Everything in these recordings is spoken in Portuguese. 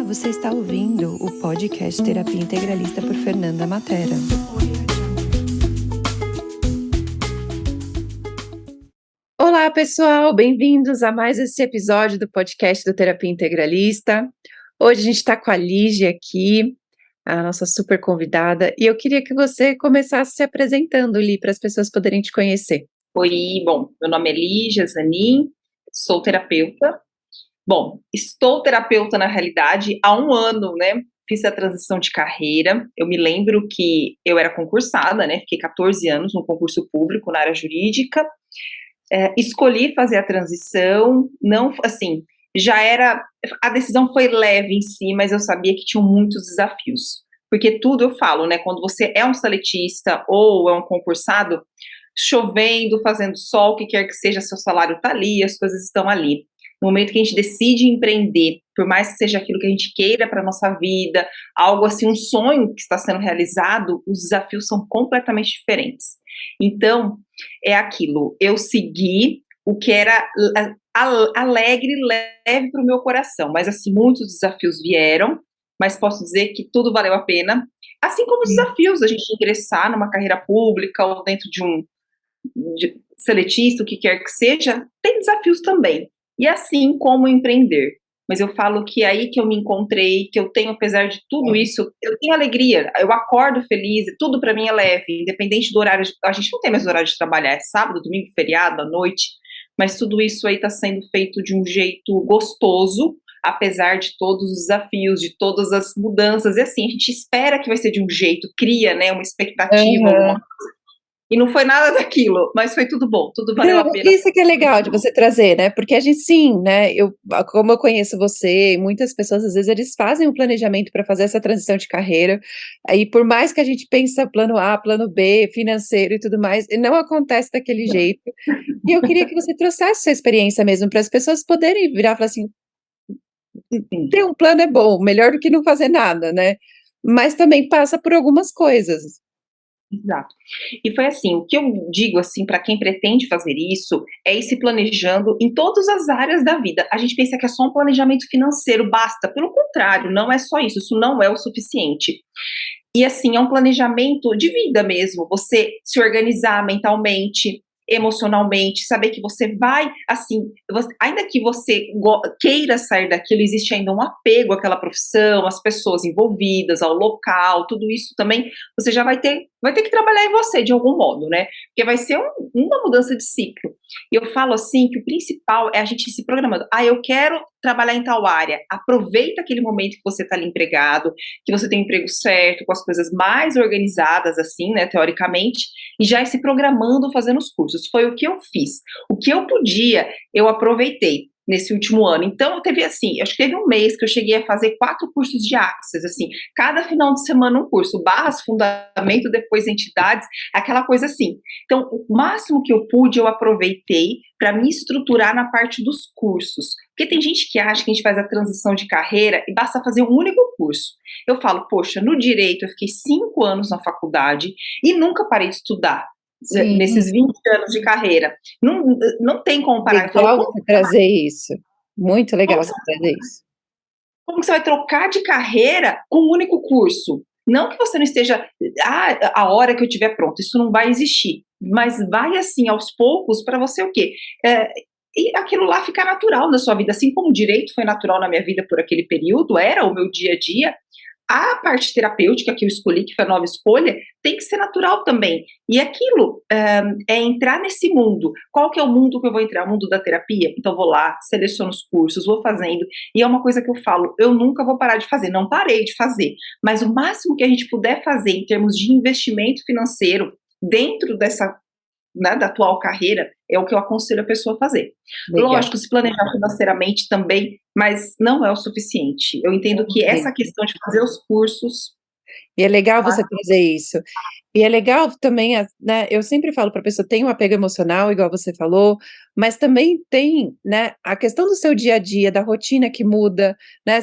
Você está ouvindo o podcast Terapia Integralista por Fernanda Matera. Olá, pessoal! Bem-vindos a mais esse episódio do podcast do Terapia Integralista. Hoje a gente está com a Lígia aqui, a nossa super convidada, e eu queria que você começasse se apresentando, Lí, para as pessoas poderem te conhecer. Oi, bom, meu nome é Lígia Zanin, sou terapeuta. Bom, estou terapeuta na realidade há 1 ano, né? Fiz a transição de carreira. Eu me lembro que eu era concursada, né? Fiquei 14 anos no concurso público na área jurídica. Escolhi fazer a transição, não, assim, já era, a decisão foi leve em si, mas eu sabia que tinham muitos desafios. Porque tudo eu falo, né? Quando você é um seletista ou é um concursado, chovendo, fazendo sol, o que quer que seja, seu salário está ali, as coisas estão ali. No momento que a gente decide empreender, por mais que seja aquilo que a gente queira para a nossa vida, algo assim, um sonho que está sendo realizado, os desafios são completamente diferentes. Então, é aquilo, eu segui o que era alegre, leve para o meu coração, mas assim, muitos desafios vieram, mas posso dizer que tudo valeu a pena, assim como os desafios da gente ingressar numa carreira pública ou dentro de seletista, o que quer que seja, tem desafios também. E assim como empreender. Mas eu falo que é aí que eu me encontrei, que eu tenho, apesar de tudo isso, eu tenho alegria, eu acordo feliz, tudo para mim é leve, independente do horário, a gente não tem mais horário de trabalhar, é sábado, domingo, feriado, à noite, mas tudo isso aí está sendo feito de um jeito gostoso, apesar de todos os desafios, de todas as mudanças, e assim, a gente espera que vai ser de um jeito, cria, né, uma expectativa, alguma coisa. E não foi nada daquilo, mas foi tudo bom, tudo valeu a pena. Isso que é legal de você trazer, né? Porque a gente sim, né? Como eu conheço você, e muitas pessoas às vezes eles fazem um planejamento para fazer essa transição de carreira. Aí, por mais que a gente pense plano A, plano B, financeiro e tudo mais, não acontece daquele jeito. E eu queria que você trouxesse sua experiência mesmo para as pessoas poderem virar e falar assim: ter um plano é bom, melhor do que não fazer nada, né? Mas também passa por algumas coisas. Exato. E foi assim, o que eu digo assim para quem pretende fazer isso é ir se planejando em todas as áreas da vida. A gente pensa que é só um planejamento financeiro, basta. Pelo contrário, não é só isso, isso não é o suficiente. E assim, é um planejamento de vida mesmo, você se organizar mentalmente, emocionalmente, saber que você vai, assim, ainda que você queira sair daquilo, existe ainda um apego àquela profissão, às pessoas envolvidas, ao local, tudo isso também, você já vai ter que trabalhar em você de algum modo, né? Porque vai ser uma mudança de ciclo. E eu falo assim que o principal é a gente se programando. Eu quero trabalhar em tal área. Aproveita aquele momento que você está ali empregado, que você tem um emprego certo, com as coisas mais organizadas, assim, né, teoricamente, e já ir se programando, fazendo os cursos. Foi o que eu fiz. O que eu podia, eu aproveitei nesse último ano. Então, teve assim, acho que teve um mês que eu cheguei a fazer 4 cursos de Access, assim, cada final de semana um curso, barras, fundamento, depois entidades, aquela coisa assim. Então, o máximo que eu pude, eu aproveitei para me estruturar na parte dos cursos. Porque tem gente que acha que a gente faz a transição de carreira e basta fazer um único curso. Eu falo, poxa, no direito eu fiquei 5 anos na faculdade e nunca parei de estudar. Sim. Nesses 20 anos de carreira. Não tem como parar. Legal você trazer isso. Muito legal você trazer isso. Como que você vai trocar de carreira com um único curso? Não que você não esteja, a hora que eu estiver pronto, isso não vai existir. Mas vai assim, aos poucos, para você o quê? E aquilo lá ficar natural na sua vida, assim como o direito foi natural na minha vida por aquele período, era o meu dia a dia, a parte terapêutica que eu escolhi, que foi a nova escolha, tem que ser natural também. E aquilo é entrar nesse mundo. Qual que é o mundo que eu vou entrar? O mundo da terapia? Então vou lá, seleciono os cursos, vou fazendo. E é uma coisa que eu falo, eu nunca vou parar de fazer. Não parei de fazer. Mas o máximo que a gente puder fazer em termos de investimento financeiro dentro dessa, né, da atual carreira, é o que eu aconselho a pessoa a fazer. Legal. Lógico, se planejar financeiramente também, mas não é o suficiente. Eu entendo que essa questão de fazer os cursos... E é legal você trazer isso. E é legal também, né, eu sempre falo para a pessoa, tem um apego emocional, igual você falou, mas também tem, né, a questão do seu dia a dia, da rotina que muda, né,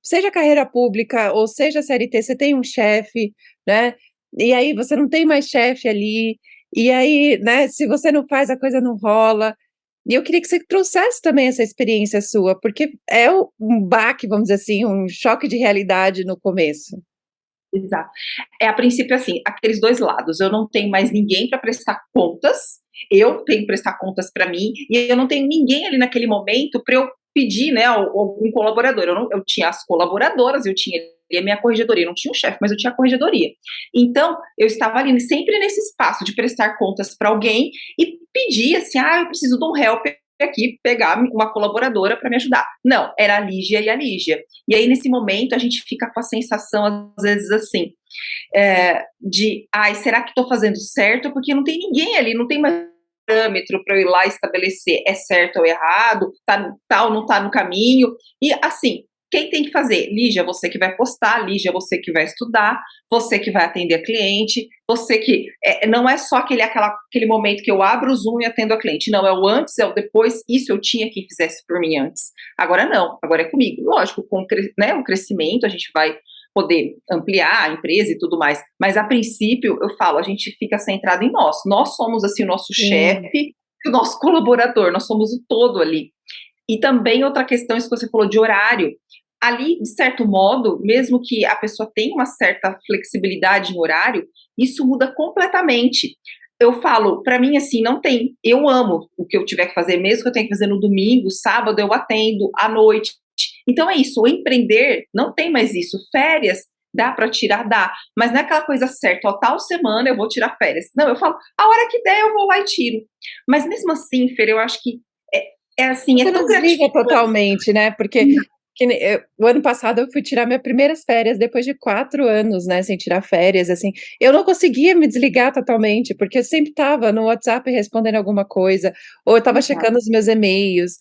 seja carreira pública ou seja CLT, você tem um chefe, né, e aí você não tem mais chefe ali, e aí, né, se você não faz, a coisa não rola. E eu queria que você trouxesse também essa experiência sua, porque é um baque, vamos dizer assim, um choque de realidade no começo. Exato. A princípio, assim, aqueles 2 lados, eu não tenho mais ninguém para prestar contas, eu tenho que prestar contas para mim, e eu não tenho ninguém ali naquele momento para eu pedir, né, algum colaborador. Eu tinha as colaboradoras, eu tinha ali a minha corregedoria, eu não tinha um chefe, mas eu tinha a corregedoria. Então, eu estava ali sempre nesse espaço de prestar contas para alguém e pedir assim: "Ah, eu preciso de um help aqui, pegar uma colaboradora para me ajudar". Não, era a Lígia e a Lígia. E aí, nesse momento, a gente fica com a sensação, às vezes, assim, de, ai, será que estou fazendo certo? Porque não tem ninguém ali, não tem mais parâmetro para eu ir lá estabelecer é certo ou errado, tá ou não tá no caminho. E assim, quem tem que fazer? Lígia, você que vai postar, Lígia, você que vai estudar, você que vai atender a cliente, você que. Não é só aquele momento que eu abro o Zoom e atendo a cliente. Não, é o antes, é o depois. Isso eu tinha quem fizesse por mim antes. Agora não, agora é comigo. Lógico, com né, o crescimento a gente vai poder ampliar a empresa e tudo mais. Mas a princípio, eu falo, a gente fica centrado em nós. Nós somos assim o nosso Sim. chefe e o nosso colaborador, nós somos o todo ali. E também outra questão, isso que você falou de horário. Ali, de certo modo, mesmo que a pessoa tenha uma certa flexibilidade no horário, isso muda completamente. Eu falo, para mim, assim, não tem. Eu amo o que eu tiver que fazer, mesmo que eu tenha que fazer no domingo, sábado eu atendo, à noite. Então é isso, o empreender não tem mais isso. Férias, dá para tirar, dá. Mas não é aquela coisa certa, ó, tal semana eu vou tirar férias. Não, eu falo, a hora que der eu vou lá e tiro. Mas mesmo assim, Fer, eu acho que é assim, Você é não tão desliga gratificante. totalmente, né, porque o ano passado eu fui tirar minhas primeiras férias depois de 4 anos, né, sem tirar férias, assim, eu não conseguia me desligar totalmente, porque eu sempre estava no WhatsApp respondendo alguma coisa, ou eu estava Exato. checando os meus e-mails.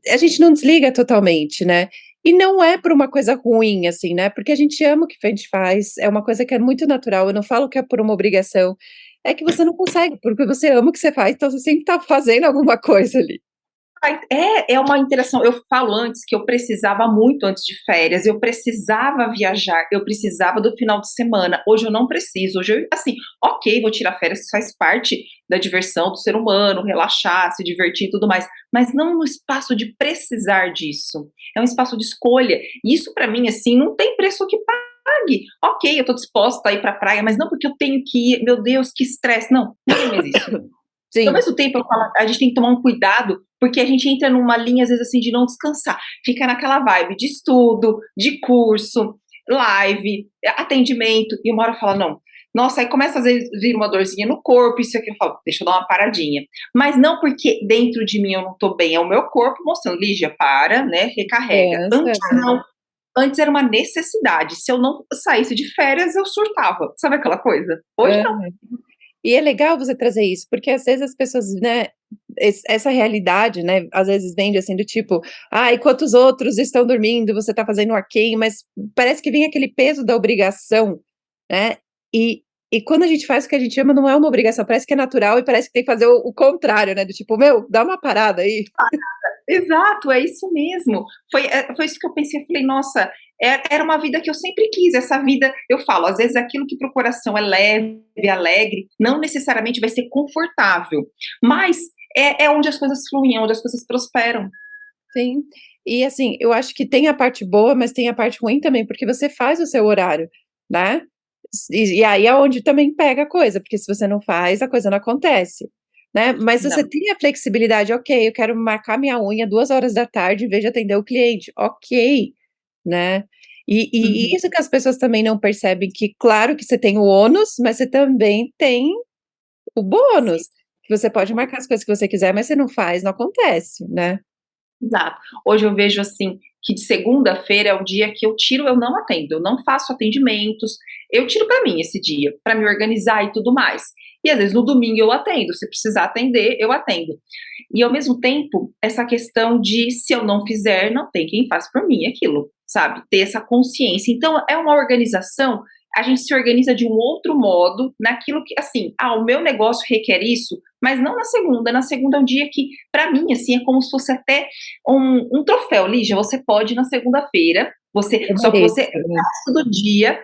A gente não desliga totalmente, né. E não é por uma coisa ruim, assim, né, porque a gente ama o que a gente faz, é uma coisa que é muito natural, eu não falo que é por uma obrigação, é que você não consegue, porque você ama o que você faz, então você sempre está fazendo alguma coisa ali. É uma interação. Eu falo antes que eu precisava muito antes de férias, eu precisava viajar, eu precisava do final de semana. Hoje eu não preciso. Hoje eu, assim, ok, vou tirar férias, isso faz parte da diversão do ser humano, relaxar, se divertir e tudo mais, mas não no espaço de precisar disso. É um espaço de escolha. E isso para mim, assim, não tem preço que pague. Ok, eu tô disposta a ir pra praia, mas não porque eu tenho que ir, meu Deus, que estresse. Não, não tem mais isso. Ao Sim. mesmo tempo, eu falo, a gente tem que tomar um cuidado, porque a gente entra numa linha, às vezes, assim, de não descansar. Fica naquela vibe de estudo, de curso, live, atendimento, e uma hora fala, não. Nossa, aí começa às vezes vir uma dorzinha no corpo, isso aqui, eu falo, deixa eu dar uma paradinha. Mas não porque dentro de mim eu não tô bem, é o meu corpo mostrando, Lígia, para, né, recarrega. Cansa. Antes não, antes era uma necessidade. Se eu não saísse de férias, eu surtava. Sabe aquela coisa? Hoje não. Aham. E é legal você trazer isso, porque às vezes as pessoas, né, essa realidade, né, às vezes vende assim do tipo, ah, enquanto os outros estão dormindo, você está fazendo ok, mas parece que vem aquele peso da obrigação, né? E, e quando a gente faz o que a gente ama, não é uma obrigação, parece que é natural e parece que tem que fazer o contrário, né? Do tipo, meu, dá uma parada aí. Exato, é isso mesmo. Foi isso que eu pensei, eu falei: "Nossa, era uma vida que eu sempre quis, essa vida", eu falo, às vezes aquilo que para o coração é leve, alegre, não necessariamente vai ser confortável, mas é onde as coisas fluem, é onde as coisas prosperam. Sim. E assim, eu acho que tem a parte boa, mas tem a parte ruim também, porque você faz o seu horário, né? E aí é onde também pega a coisa, porque se você não faz, a coisa não acontece, né? Mas Não, você tem a flexibilidade, ok, eu quero marcar minha unha 2 horas da tarde em vez de atender o cliente, ok, né? E uhum, isso que as pessoas também não percebem, que claro que você tem o ônus, mas você também tem o sim. bônus, que você pode marcar as coisas que você quiser, mas você não faz, não acontece, né? Exato. Hoje eu vejo assim que de segunda-feira é o dia que eu tiro, eu não atendo, eu não faço atendimentos, eu tiro para mim esse dia, para me organizar e tudo mais. E às vezes no domingo eu atendo, se precisar atender, eu atendo. E ao mesmo tempo, essa questão de se eu não fizer, não tem quem faz por mim aquilo, sabe? Ter essa consciência. Então é uma organização, a gente se organiza de um outro modo, naquilo que, assim, o meu negócio requer isso, mas não na segunda. Na segunda é um dia que, para mim, assim, é como se fosse até um troféu. Lígia, você pode na segunda-feira, Eu Só que mereço, você, né? o resto do dia,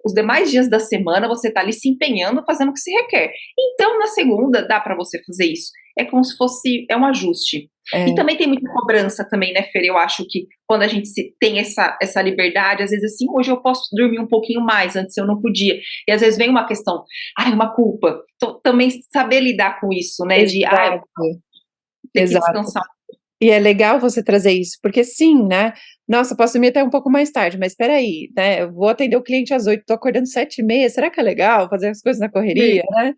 os demais dias da semana, você tá ali se empenhando, fazendo o que se requer. Então, na segunda, dá para você fazer isso. É como se fosse, é um ajuste. E É, também tem muita cobrança também, né, Fer? Eu acho que quando a gente tem essa liberdade, às vezes assim, hoje eu posso dormir um pouquinho mais, antes eu não podia. E às vezes vem uma questão, uma culpa. Então, também saber lidar com isso, né, de, eu exato, ter que exato. descansar. E é legal você trazer isso, porque sim, né, nossa, posso dormir até um pouco mais tarde, mas espera aí, né, eu vou atender o cliente às 8h, tô acordando 7h30, será que é legal fazer as coisas na correria, né?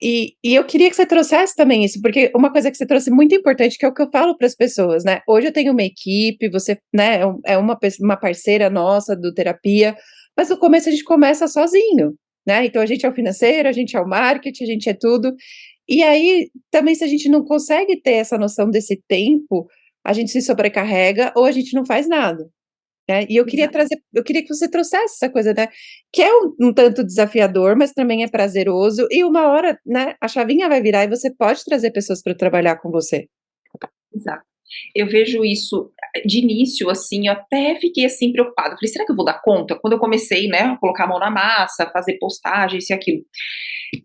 E eu queria que você trouxesse também isso, porque uma coisa que você trouxe muito importante, que é o que eu falo para as pessoas, né, hoje eu tenho uma equipe, você, né, é uma parceira nossa do terapia, mas no começo a gente começa sozinho, né, então a gente é o financeiro, a gente é o marketing, a gente é tudo, e aí também se a gente não consegue ter essa noção desse tempo, a gente se sobrecarrega ou a gente não faz nada. Né, e Exato. eu queria que você trouxesse essa coisa, né, que é um tanto desafiador, mas também é prazeroso e uma hora, né, a chavinha vai virar e você pode trazer pessoas para trabalhar com você. Exato. Eu vejo isso de início, assim, eu até fiquei assim preocupada. Falei, será que eu vou dar conta? Quando eu comecei, né, a colocar a mão na massa, fazer postagem, isso e aquilo.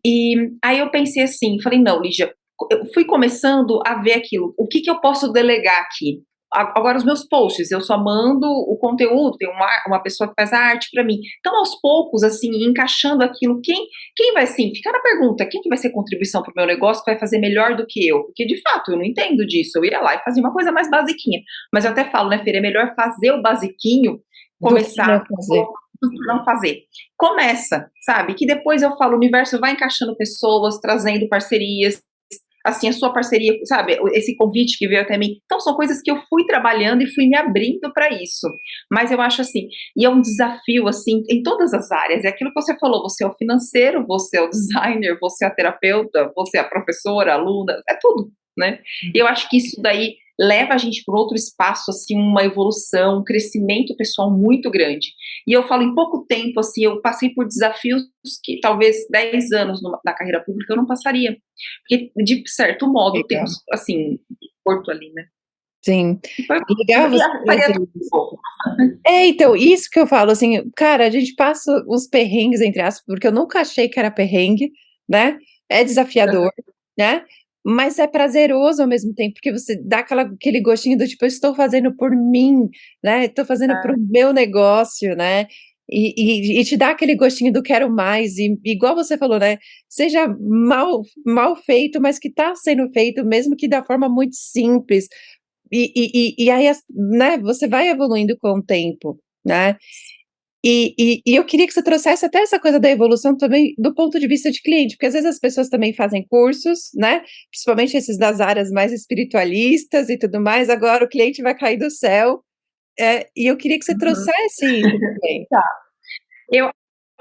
E aí eu pensei assim, falei, não, Lígia, eu fui começando a ver aquilo, o que que eu posso delegar aqui? Agora, os meus posts, eu só mando o conteúdo, tem uma pessoa que faz a arte para mim. Então, aos poucos, assim, encaixando aquilo, quem vai, assim, ficar na pergunta, quem que vai ser contribuição para o meu negócio que vai fazer melhor do que eu? Porque, de fato, eu não entendo disso. Eu ia lá e fazia uma coisa mais basiquinha. Mas eu até falo, né, Fer, é melhor fazer o basiquinho, Do que não começar fazer. do que não fazer. Começa, sabe? Que depois eu falo, o universo vai encaixando pessoas, trazendo parcerias, assim, a sua parceria, sabe, esse convite que veio até mim. Então, são coisas que eu fui trabalhando e fui me abrindo para isso. Mas eu acho assim, e é um desafio, assim, em todas as áreas. É aquilo que você falou: você é o financeiro, você é o designer, você é a terapeuta, você é a professora, a aluna, é tudo, né? E eu acho que isso daí leva a gente para outro espaço, assim, uma evolução, um crescimento pessoal muito grande. E eu falo, em pouco tempo, assim, eu passei por desafios que talvez 10 anos na carreira pública eu não passaria. Porque, de certo modo, Legal. temos, assim, porto ali, né? Sim. E foi, Legal e você faria trazer tudo um isso. pouco. É, então, isso que eu falo, assim, cara, a gente passa uns perrengues, entre aspas, porque eu nunca achei que era perrengue, né? É desafiador, né? Mas é prazeroso ao mesmo tempo, porque você dá aquele gostinho do tipo, eu estou fazendo por mim, né? Estou fazendo para o meu negócio, né? E te dá aquele gostinho do quero mais, e igual você falou, né? Seja mal feito, mas que está sendo feito, mesmo que da forma muito simples, e aí né, você vai evoluindo com o tempo, né. E eu queria que você trouxesse até essa coisa da evolução também do ponto de vista de cliente, porque às vezes as pessoas também fazem cursos, né, principalmente esses das áreas mais espiritualistas e tudo mais, agora o cliente vai cair do céu, e eu queria que você Uhum. trouxesse isso também. Tá. Eu,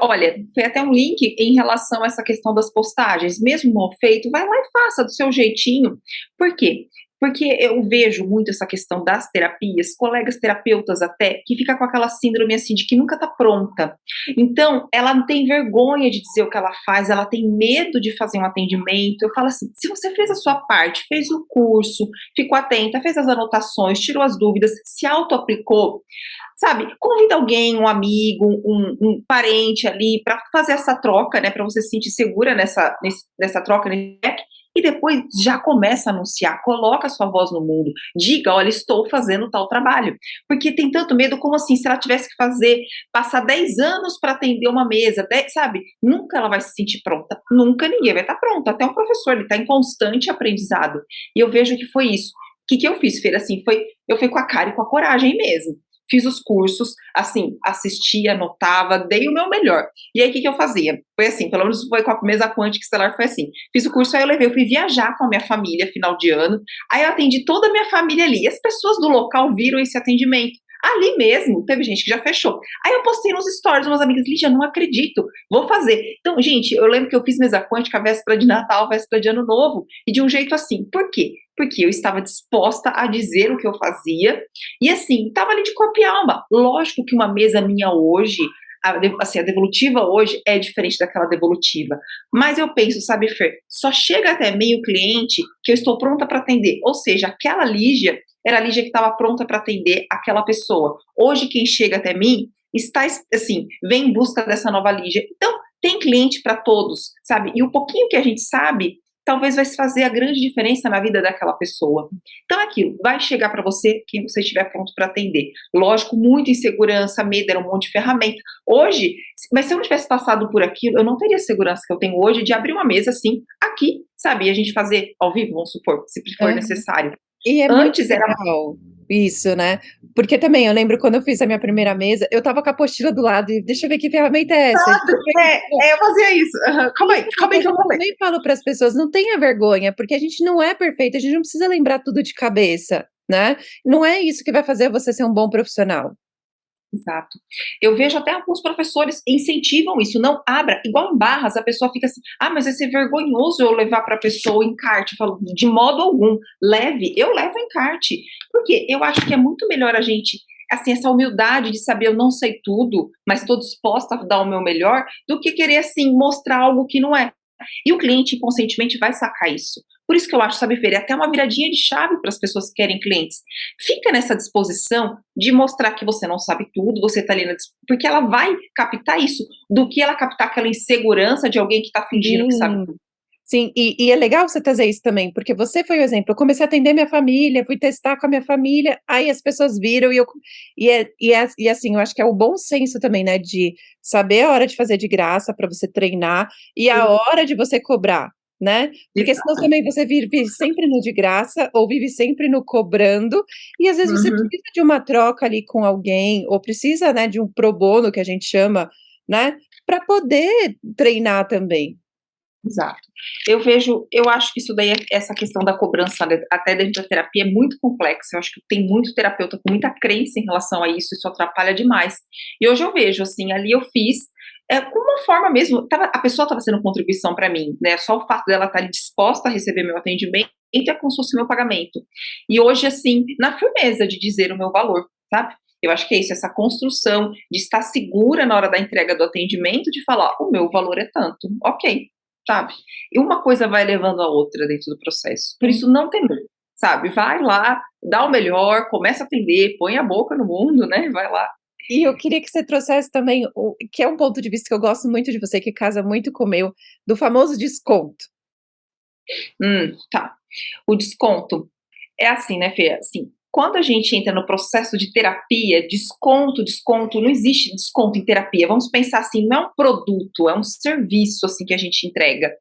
olha, foi até um link em relação a essa questão das postagens. Mesmo mal feito, vai lá e faça do seu jeitinho. Por quê? Porque eu vejo muito essa questão das terapias, colegas terapeutas até, que fica com aquela síndrome assim de que nunca tá pronta. Então, ela não tem vergonha de dizer o que ela faz, ela tem medo de fazer um atendimento. Eu falo assim: se você fez a sua parte, fez o curso, ficou atenta, fez as anotações, tirou as dúvidas, se auto-aplicou, sabe, convida alguém, um amigo, um parente ali para fazer essa troca, né, para você se sentir segura nessa troca, né, e depois já começa a anunciar, coloca a sua voz no mundo, diga, olha, estou fazendo tal trabalho, porque tem tanto medo, como assim, se ela tivesse que passar 10 anos para atender uma mesa, sabe, nunca ela vai se sentir pronta, nunca ninguém vai estar pronto, até um professor, ele está em constante aprendizado, e eu vejo que foi isso. O que eu fiz, Feira, assim, eu fui com a cara e com a coragem mesmo. Fiz os cursos, assim, assistia, anotava, dei o meu melhor. E aí, o que eu fazia? Foi assim, pelo menos foi com a mesa quântica estelar, foi assim. Fiz o curso, aí eu fui viajar com a minha família, final de ano. Aí eu atendi toda a minha família ali. E as pessoas do local viram esse atendimento. Ali mesmo, teve gente que já fechou. Aí eu postei nos stories, umas amigas, Lígia, não acredito, vou fazer. Então, gente, eu lembro que eu fiz mesa quântica véspera de Natal, véspera de Ano Novo, e de um jeito assim. Por quê? Porque eu estava disposta a dizer o que eu fazia, e assim, estava ali de corpo e alma. Lógico que uma mesa minha hoje, assim, a devolutiva hoje é diferente daquela devolutiva. Mas eu penso, sabe, Fer, só chega até meio cliente que eu estou pronta para atender. Ou seja, aquela Lígia, era a Lígia que estava pronta para atender aquela pessoa. Hoje, quem chega até mim está, assim, vem em busca dessa nova Lígia. Então, tem cliente para todos, sabe? E o pouquinho que a gente sabe, talvez vai fazer a grande diferença na vida daquela pessoa. Então é aquilo, vai chegar para você quem você estiver pronto para atender. Lógico, muita insegurança, medo, era um monte de ferramenta. Hoje, mas se eu não tivesse passado por aquilo, eu não teria a segurança que eu tenho hoje de abrir uma mesa assim, aqui, sabe? E a gente fazer ao vivo, vamos supor, se for necessário. E é muito Antes era. legal isso, né, porque também eu lembro quando eu fiz a minha primeira mesa, eu estava com a apostila do lado e deixa eu ver que ferramenta é essa, deixa eu ver. Eu fazia isso. Calma aí que eu vou Eu ler. também falo para as pessoas, não tenha vergonha, porque a gente não é perfeita, a gente não precisa lembrar tudo de cabeça, né, não é isso que vai fazer você ser um bom profissional. Exato. Eu vejo até alguns professores incentivam isso, não abra, igual em barras, a pessoa fica assim, mas vai ser vergonhoso eu levar para a pessoa o encarte. Eu falo, de modo algum, leve, eu levo encarte, porque eu acho que é muito melhor a gente, assim, essa humildade de saber eu não sei tudo, mas estou disposta a dar o meu melhor, do que querer, assim, mostrar algo que não é. E o cliente inconscientemente vai sacar isso. Por isso que eu acho, sabe, Fer, é até uma viradinha de chave para as pessoas que querem clientes. Fica nessa disposição de mostrar que você não sabe tudo, você está ali porque ela vai captar isso, do que ela captar aquela insegurança de alguém que está fingindo que sabe Sim. tudo. Sim, e é legal você trazer isso também, porque você foi o exemplo, eu comecei a atender minha família, fui testar com a minha família, aí as pessoas viram e assim, eu acho que é o bom senso também, né, de saber a hora de fazer de graça para você treinar e a hora de você cobrar, né, porque senão Exato. também você vive sempre no de graça ou vive sempre no cobrando, e às vezes você Uhum. precisa de uma troca ali com alguém ou precisa, né, de um pro bono que a gente chama, né, para poder treinar também. Exato. Eu acho que isso daí, essa questão da cobrança, até dentro da terapia, é muito complexa. Eu acho que tem muito terapeuta com muita crença em relação a isso atrapalha demais. E hoje eu vejo, assim, ali eu fiz, com uma forma mesmo, a pessoa estava sendo contribuição para mim, né? Só o fato dela estar ali disposta a receber meu atendimento é como se fosse meu pagamento. E hoje, assim, na firmeza de dizer o meu valor, sabe? Eu acho que é isso, essa construção de estar segura na hora da entrega do atendimento, de falar, o meu valor é tanto, ok, sabe? E uma coisa vai levando a outra dentro do processo. Por isso, não tem medo, sabe? Vai lá, dá o melhor, começa a atender, põe a boca no mundo, né? Vai lá. E eu queria que você trouxesse também o que é um ponto de vista que eu gosto muito de você, que casa muito com o meu, do famoso desconto. Tá. O desconto é assim, né, Fê? Assim, quando a gente entra no processo de terapia, desconto, não existe desconto em terapia. Vamos pensar assim, não é um produto, é um serviço assim que a gente entrega.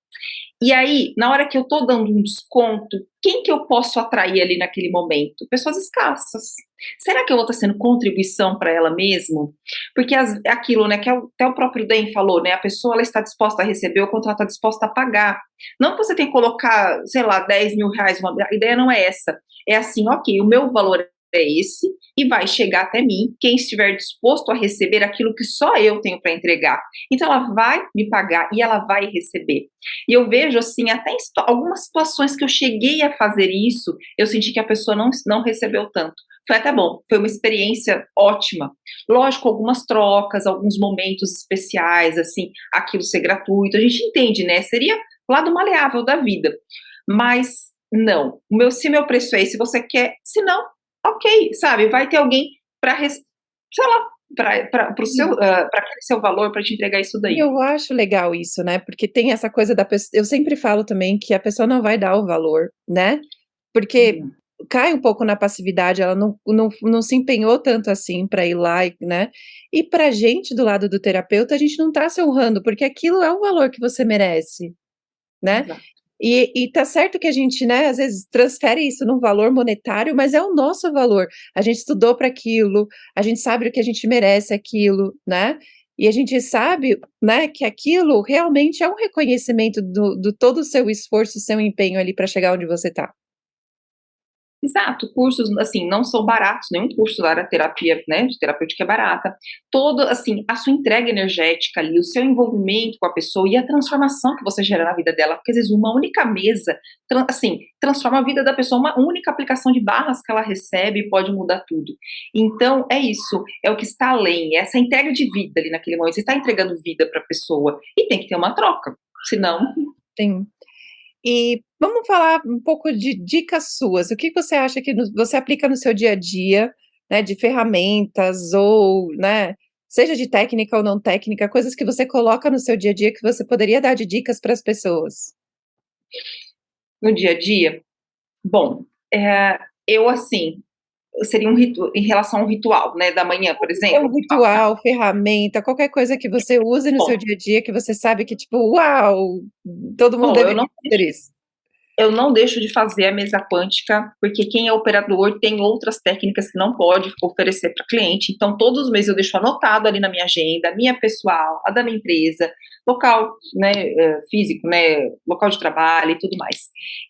E aí, na hora que eu tô dando um desconto, quem que eu posso atrair ali naquele momento? Pessoas escassas. Será que eu vou estar sendo contribuição para ela mesmo? Porque é aquilo, né, que até o próprio Dan falou, né, a pessoa ela está disposta a receber o quanto ela está disposta a pagar. Não que você tem que colocar, sei lá, 10 mil reais, a ideia não é essa. É assim, ok, o meu valor é esse, e vai chegar até mim quem estiver disposto a receber aquilo que só eu tenho para entregar. Então ela vai me pagar e ela vai receber. E eu vejo assim, até em algumas situações que eu cheguei a fazer isso, eu senti que a pessoa não recebeu tanto. Foi até bom, foi uma experiência ótima. Lógico, algumas trocas, alguns momentos especiais, assim, aquilo ser gratuito, a gente entende, né? Seria o lado maleável da vida. Mas não, se meu preço é esse, você quer, se não, ok, sabe? Vai ter alguém para, sei lá, para aquele seu valor, para te entregar isso E daí. eu acho legal isso, né, porque tem essa coisa da pessoa. Eu sempre falo também que a pessoa não vai dar o valor, né, porque Uhum. cai um pouco na passividade, ela não se empenhou tanto assim para ir lá né, e pra gente do lado do terapeuta, a gente não tá se honrando, porque aquilo é o valor que você merece, né. Exato. E tá certo que a gente, né, às vezes transfere isso num valor monetário, mas é o nosso valor. A gente estudou para aquilo, a gente sabe o que a gente merece aquilo, né, e a gente sabe, né, que aquilo realmente é um reconhecimento do todo o seu esforço, seu empenho ali para chegar onde você tá. Exato, cursos, assim, não são baratos, nenhum curso da área terapia, né, de terapêutica é barata. Todo, assim, a sua entrega energética ali, o seu envolvimento com a pessoa e a transformação que você gera na vida dela, porque às vezes uma única mesa, assim, transforma a vida da pessoa, uma única aplicação de barras que ela recebe pode mudar tudo. Então, é isso, é o que está além, é essa entrega de vida ali naquele momento, você está entregando vida para a pessoa e tem que ter uma troca, senão. Sim. E Vamos falar um pouco de dicas suas. O que você acha que você aplica no seu dia a dia, né, de ferramentas ou, né, seja de técnica ou não técnica, coisas que você coloca no seu dia a dia que você poderia dar de dicas para as pessoas? No dia a dia, bom, eu assim, seria em relação ao ritual, né, da manhã, por É um exemplo. ritual, ferramenta, qualquer coisa que você use no seu Bom, dia a dia que você sabe que, tipo, uau, todo mundo bom, eu não deveria fazer isso. Eu não deixo de fazer a mesa quântica, porque quem é operador tem outras técnicas que não pode oferecer para cliente. Então, todos os meses eu deixo anotado ali na minha agenda, a minha pessoal, a da minha empresa, local, né, físico, né, local de trabalho e tudo mais.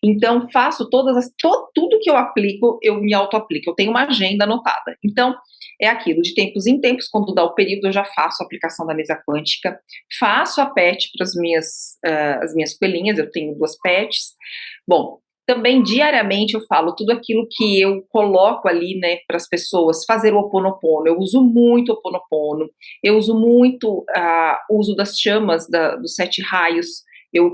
Então, faço tudo que eu aplico, eu me auto-aplico. Eu tenho uma agenda anotada. Então, é aquilo, de tempos em tempos, quando dá o período, eu já faço a aplicação da mesa quântica, faço a PET para as minhas coelhinhas, eu tenho 2 PETs. Bom, também diariamente eu falo tudo aquilo que eu coloco ali, né, para as pessoas, fazer o Oponopono. Eu uso muito o Oponopono, eu uso muito o uso das chamas, dos 7 raios,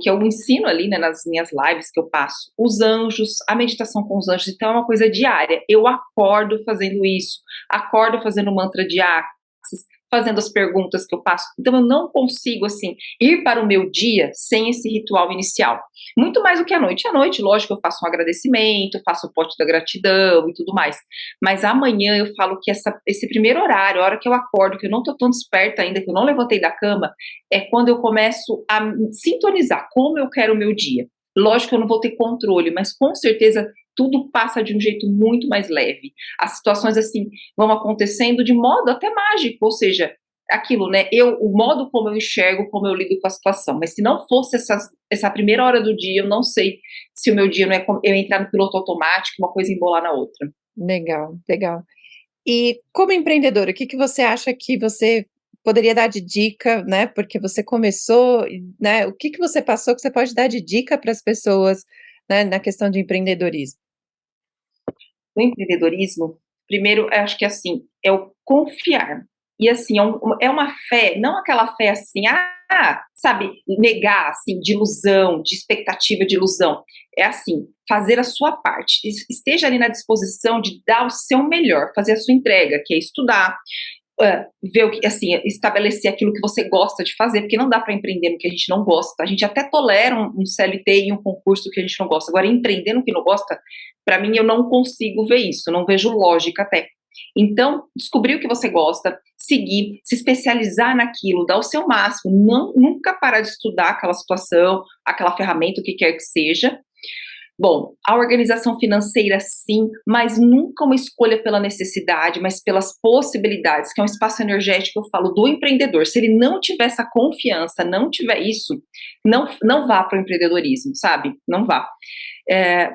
que eu ensino ali, né, nas minhas lives que eu passo, os anjos, a meditação com os anjos, então é uma coisa diária. Eu acordo fazendo isso, acordo fazendo mantra de Axis, fazendo as perguntas que eu passo. Então eu não consigo, assim, ir para o meu dia sem esse ritual inicial. Muito mais do que à noite. À noite, lógico, eu faço um agradecimento, faço o pote da gratidão e tudo mais. Mas amanhã eu falo que esse primeiro horário, a hora que eu acordo, que eu não estou tão desperta ainda, que eu não levantei da cama, é quando eu começo a sintonizar como eu quero o meu dia. Lógico que eu não vou ter controle, mas com certeza tudo passa de um jeito muito mais leve. As situações assim vão acontecendo de modo até mágico, ou seja, aquilo, né? O modo como eu enxergo, como eu lido com a situação. Mas se não fosse essa primeira hora do dia, eu não sei se o meu dia não é eu entrar no piloto automático, uma coisa embolar na outra. Legal, legal. E como empreendedora, o que que você acha que você poderia dar de dica, né, porque você começou e, né, o que que você passou que você pode dar de dica para as pessoas, né, na questão de empreendedorismo? No empreendedorismo, primeiro, eu acho que assim, é o confiar. E assim, é uma fé, não aquela fé assim, sabe, negar, assim, de ilusão, de expectativa de ilusão. É assim, fazer a sua parte. Esteja ali na disposição de dar o seu melhor, fazer a sua entrega, que é estudar, ver o que, assim, estabelecer aquilo que você gosta de fazer, porque não dá para empreender no que a gente não gosta. A gente até tolera um CLT e um concurso que a gente não gosta. Agora, empreender no que não gosta, para mim, eu não consigo ver isso, não vejo lógica até. Então, descobrir o que você gosta, seguir, se especializar naquilo, dar o seu máximo, nunca parar de estudar aquela situação, aquela ferramenta, o que quer que seja. Bom, a organização financeira sim, mas nunca uma escolha pela necessidade, mas pelas possibilidades, que é um espaço energético, eu falo, do empreendedor. Se ele não tiver essa confiança, não tiver isso, não vá para o empreendedorismo, sabe? Não vá.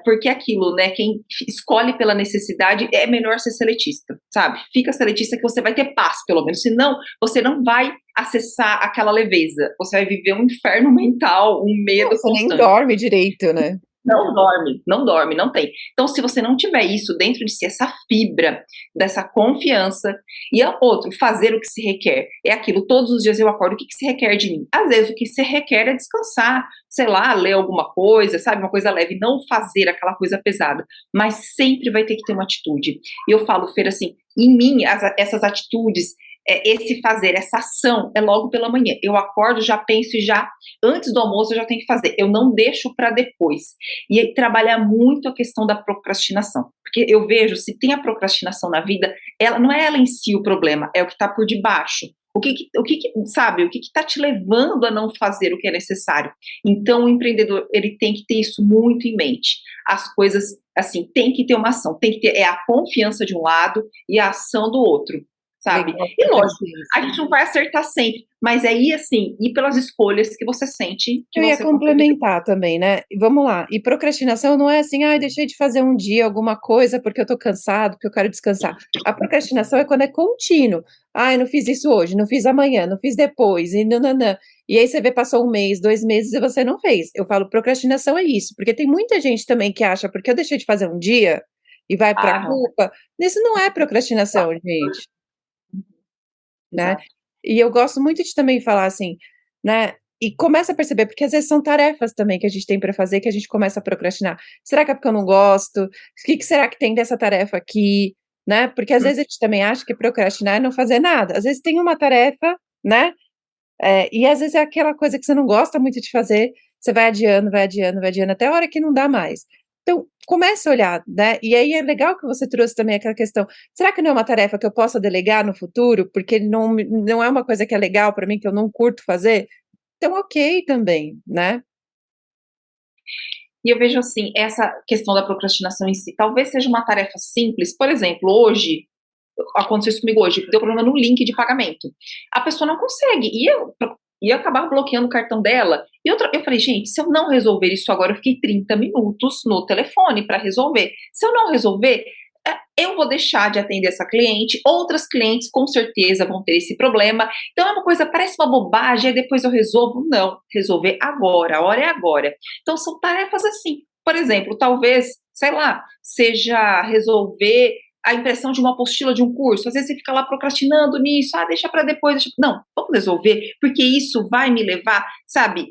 Porque aquilo, né? Quem escolhe pela necessidade é melhor ser seletista, sabe? Fica seletista que você vai ter paz, pelo menos. Senão, você não vai acessar aquela leveza. Você vai viver um inferno mental, um Não, medo você nem constante. dorme direito, né. Não dorme, não dorme, não tem. Então, se você não tiver isso dentro de si, essa fibra dessa confiança, e é outro, fazer o que se requer. É aquilo, todos os dias eu acordo, o que se requer de mim? Às vezes o que se requer é descansar, sei lá, ler alguma coisa, sabe, uma coisa leve, não fazer aquela coisa pesada, mas sempre vai ter que ter uma atitude. E eu falo, Fer, assim, em mim, essas atitudes, esse fazer, essa ação, é logo pela manhã. Eu acordo, já penso e já, antes do almoço, eu já tenho que fazer. Eu não deixo para depois. E trabalhar muito a questão da procrastinação. Porque eu vejo, se tem a procrastinação na vida, ela não é ela em si o problema, é o que está por debaixo. Sabe, o que está te levando a não fazer o que é necessário? Então, o empreendedor, ele tem que ter isso muito em mente. As coisas, assim, tem que ter uma ação, tem que ter a confiança de um lado e a ação do outro, sabe? Legal E você lógico, trazer a isso. gente não vai acertar sempre, mas é ir assim, ir pelas escolhas que você sente que Eu vão ia ser contributivas. complementar também, né, e vamos lá, e procrastinação não é assim: "Ai, deixei de fazer um dia alguma coisa porque eu tô cansado, porque eu quero descansar". A procrastinação é quando é contínuo. "Ai, não fiz isso hoje, não fiz amanhã, não fiz depois e nã-nã-nã". E aí você vê, passou 1 mês, 2 meses e você não fez. Eu falo procrastinação é isso, porque tem muita gente também que acha, porque eu deixei de fazer um dia, e vai pra Ah, não. culpa, isso não é procrastinação, gente, né. Exato. E eu gosto muito de também falar assim, né. e começa a perceber, porque às vezes são tarefas também que a gente tem para fazer que a gente começa a procrastinar. Será que é porque eu não gosto? O que será que tem dessa tarefa aqui, né? Porque às Hum. vezes a gente também acha que procrastinar é não fazer nada. Às vezes tem uma tarefa, né? E às vezes é aquela coisa que você não gosta muito de fazer, você vai adiando, vai adiando, vai adiando, até a hora que não dá mais. Então, comece a olhar, né? E aí é legal que você trouxe também aquela questão: será que não é uma tarefa que eu possa delegar no futuro? Porque não é uma coisa que é legal para mim, que eu não curto fazer? Então, ok também, né? E eu vejo assim, essa questão da procrastinação em si, talvez seja uma tarefa simples. Por exemplo, hoje, aconteceu isso comigo hoje, deu problema no link de pagamento. A pessoa não consegue, ia acabar bloqueando o cartão dela. E outra, eu falei, gente, se eu não resolver isso agora, eu fiquei 30 minutos no telefone para resolver. Se eu não resolver, eu vou deixar de atender essa cliente, outras clientes com certeza vão ter esse problema. Então é uma coisa, parece uma bobagem, aí depois eu resolvo. Não, resolver agora, a hora é agora. Então são tarefas assim. Por exemplo, talvez, sei lá, seja resolver a impressão de uma apostila de um curso. Às vezes você fica lá procrastinando nisso, deixa para depois, deixa... Não, vamos resolver, porque isso vai me levar, sabe?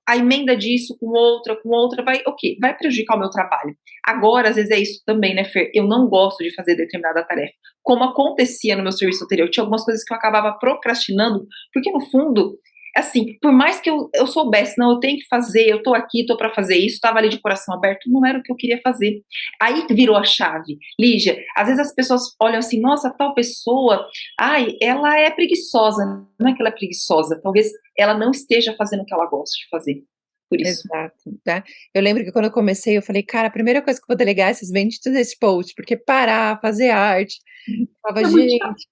A emenda disso com outra, vai, ok, vai prejudicar o meu trabalho. Agora, às vezes é isso também, né, Fer? Eu não gosto de fazer determinada tarefa. Como acontecia no meu serviço anterior, tinha algumas coisas que eu acabava procrastinando, porque no fundo, assim, por mais que eu soubesse, não, eu tenho que fazer, eu tô aqui, tô para fazer isso, tava ali de coração aberto, não era o que eu queria fazer. Aí virou a chave. Lígia, às vezes as pessoas olham assim, nossa, tal pessoa, ai, ela é preguiçosa. Não é que ela é preguiçosa, talvez ela não esteja fazendo o que ela gosta de fazer. Por isso. Exato, tá. Eu lembro que quando eu comecei, eu falei: "Cara, a primeira coisa que eu vou delegar é esses benditos desse post", porque parar, fazer arte, eu falava: É muito chato. "Gente,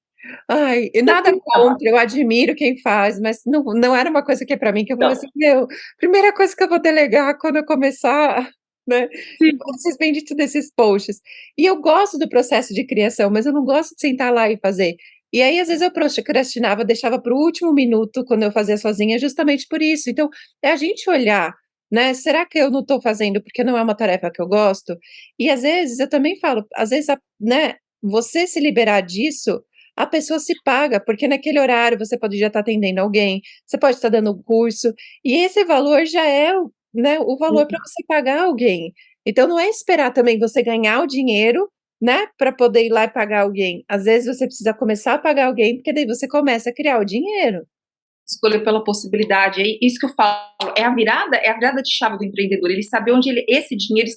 ai", e nada contra, eu admiro quem faz, mas não era uma coisa que é pra mim, que eu falava Então, assim: "Meu, primeira coisa que eu vou delegar quando eu começar, né, sim. esses benditos desses posts". E eu gosto do processo de criação, mas eu não gosto de sentar lá e fazer. E aí, às vezes, eu procrastinava, deixava para o último minuto, quando eu fazia sozinha, justamente por isso. Então, é a gente olhar, né, será que eu não estou fazendo porque não é uma tarefa que eu gosto? E às vezes, eu também falo, às vezes, né, você se liberar disso, a pessoa se paga, porque naquele horário você pode já estar atendendo alguém, você pode estar dando um curso, e esse valor já é o valor para você pagar alguém. Então não é esperar também você ganhar o dinheiro, né, para poder ir lá e pagar alguém. Às vezes você precisa começar a pagar alguém, porque daí você começa a criar o dinheiro. Escolher pela possibilidade, é isso que eu falo, é a virada de chave do empreendedor, ele saber onde esse dinheiro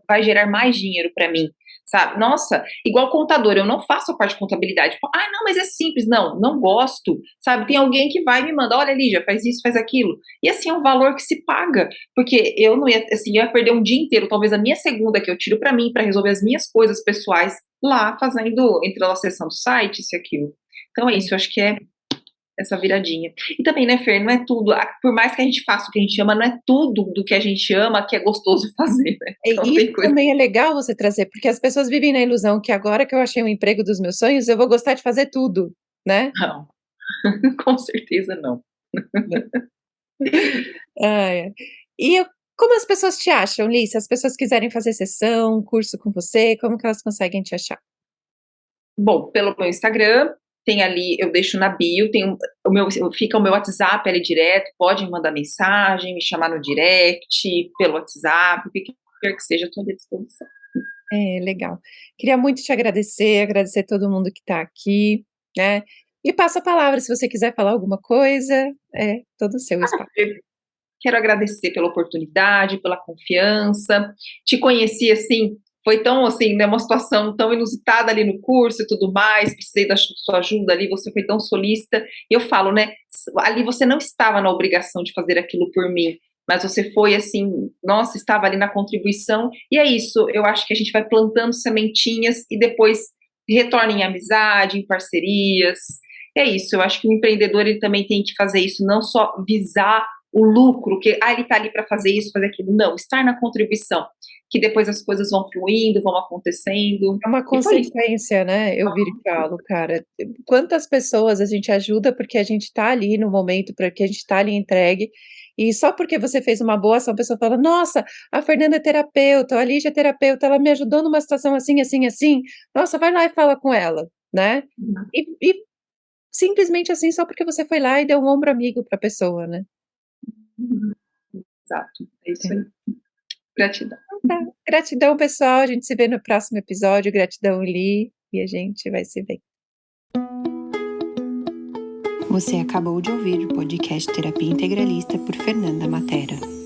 vai gerar mais dinheiro para mim, sabe? Nossa, igual contador, eu não faço a parte de contabilidade. Tipo, não, mas é simples. Não, não gosto, sabe? Tem alguém que vai me mandar, olha, Lígia, faz isso, faz aquilo. E assim, é um valor que se paga, porque eu não ia, assim, eu ia perder um dia inteiro, talvez a minha segunda que eu tiro para mim, para resolver as minhas coisas pessoais, lá fazendo, entrando acessando o site, isso e aquilo. Então é isso, eu acho que é essa viradinha. E também, né, Fer, não é tudo, por mais que a gente faça o que a gente ama, não é tudo do que a gente ama que é gostoso fazer, né? Então E isso tem coisa também é legal você trazer, porque as pessoas vivem na ilusão que agora que eu achei o emprego dos meus sonhos, eu vou gostar de fazer tudo, né. não, com certeza não. Ai, ai. E como as pessoas te acham, Liz? Se as pessoas quiserem fazer sessão, curso com você, como que elas conseguem te achar? Bom, pelo meu Instagram, tem ali, eu deixo na bio, tem fica o meu WhatsApp ali direto, pode me mandar mensagem, me chamar no direct, pelo WhatsApp, o que quer que seja, estou à disposição. É, legal. Queria muito te agradecer, agradecer todo mundo que está aqui, né, e passo a palavra se você quiser falar alguma coisa, é todo seu espaço. Fer, quero agradecer pela oportunidade, pela confiança. Te conheci assim, foi tão assim, né, uma situação tão inusitada ali no curso e tudo mais. Precisei da sua ajuda ali, você foi tão solícita. E eu falo, né, ali você não estava na obrigação de fazer aquilo por mim, mas você foi assim, nossa, estava ali na contribuição. E é isso, eu acho que a gente vai plantando sementinhas e depois retorna em amizade, em parcerias. É isso, eu acho que o empreendedor ele também tem que fazer isso, não só visar o lucro, que ele está ali para fazer isso, fazer aquilo. Não, estar na contribuição, que depois as coisas vão fluindo, vão acontecendo. É uma E foi isso. consequência, né, eu viro e falo, cara, quantas pessoas a gente ajuda porque a gente tá ali no momento, porque a gente tá ali entregue, e só porque você fez uma boa ação, a pessoa fala: "Nossa, a Fernanda é terapeuta, a Lígia é terapeuta, ela me ajudou numa situação assim, assim, assim, nossa, vai lá e fala com ela", né. E simplesmente assim, só porque você foi lá e deu um ombro amigo para a pessoa, né. Uhum. Exato, é isso aí. Gratidão. Tá. Gratidão, pessoal. A gente se vê no próximo episódio. Gratidão, Li. E a gente vai se ver. Você acabou de ouvir o podcast Terapia Integralista por Fernanda Matera.